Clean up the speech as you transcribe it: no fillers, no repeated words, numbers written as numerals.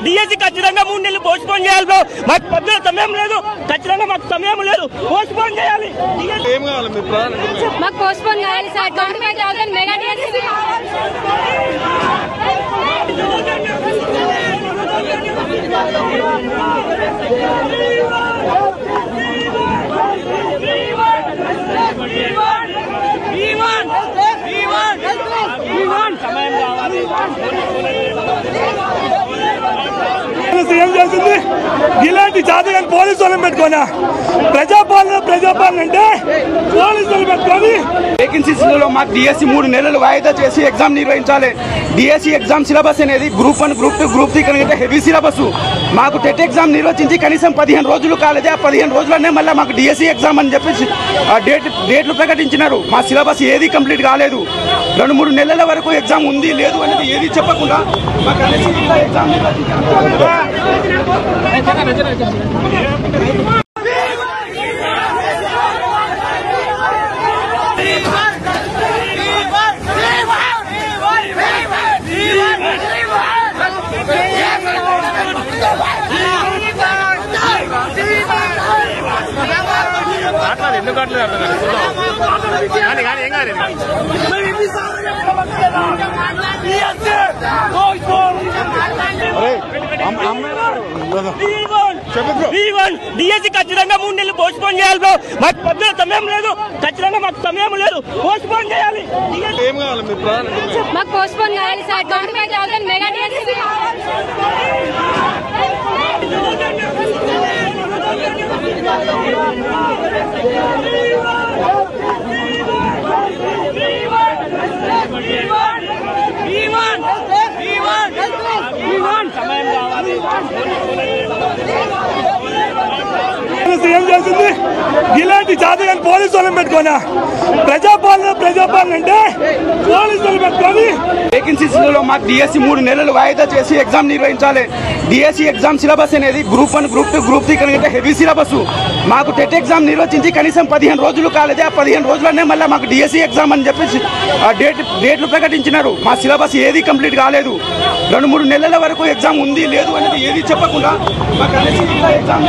DSC ఖచ్చితంగా 3 నెలలు postpone చేయాలి బ్రో. మాకు పొద్దున సమయం లేదు, ఖచ్చితంగా మాకు సమయం లేదు, పోస్ట్పోన్ చేయాలి. మాకు పోస్ట్పోన్ చేయాలి సార్. 25,000 మెగా డిఎస్సి సమయం కావాలి. ఏం చేస్తుంది ఇలాంటి జాతకాన్ని పోలీసు వాళ్ళని పెట్టుకోనా? ప్రజాపాలన అంటే పోలీసులు పెట్టుకొని వేకెన్సీస్లో మాకు డిఎస్సి 3 నెలలు వాయిదా చేసి ఎగ్జామ్ నిర్వహించాలి. డిఎస్సి ఎగ్జామ్ సిలబస్ అనేది గ్రూప్ 1, గ్రూప్ 2, గ్రూప్ 3 కనుక హెవీ సిలబస్. మాకు టెట్ ఎగ్జామ్ నిర్వహించి కనీసం 15 రోజులు కాలేదే. ఆ 15 రోజులనే మళ్ళీ మాకు డిఎస్సి ఎగ్జామ్ అని చెప్పేసి డేట్లు ప్రకటించినారు. మా సిలబస్ ఏది కంప్లీట్ కాలేదు. 2-3 నెలల వరకు ఎగ్జామ్ ఉంది లేదు అనేది ఏది చెప్పకుండా మాకు అనేసి ఎగ్జామ్ డిఎస్సి ఖచ్చితంగా 3 నెలలు పోస్ట్పోన్ చేయాలి బ్రో. మాకు పొద్దున సమయం లేదు, ఖచ్చితంగా మాకు సమయం లేదు, పోస్ట్పోన్ చేయాలి. మాకు పోస్ట్పోన్ చేయాలి సార్. 25,000 మెగా డిఎస్సి సమయం కావాలి. ఏం చేస్తుంది ఇలాంటి జాతకాన్ని పోలీసు వాళ్ళని పెట్టుకోనా? ప్రజాపాలన అంటే పోలీసులు పెట్టుకొని వేకెన్సీస్లో మాకు డిఎస్సి 3 నెలలు వాయిదా చేసి ఎగ్జామ్ నిర్వహించాలి. డిఎస్సి ఎగ్జామ్ సిలబస్ అనేది గ్రూప్ 1, గ్రూప్ 2, గ్రూప్ 3 కనుక హెవీ సిలబస్. మాకు టెట్ ఎగ్జామ్ నిర్వహించి కనీసం 15 రోజులు కాలేదే. ఆ 15 రోజులనే మళ్ళీ మాకు డిఎస్సి ఎగ్జామ్ అని చెప్పేసి డేట్లు ప్రకటించినారు. మా సిలబస్ ఏది కంప్లీట్ కాలేదు. 2-3 నెలల వరకు ఎగ్జామ్ ఉంది లేదు అనేది ఏది చెప్పకుండా మాకు అనేసి ఎగ్జామ్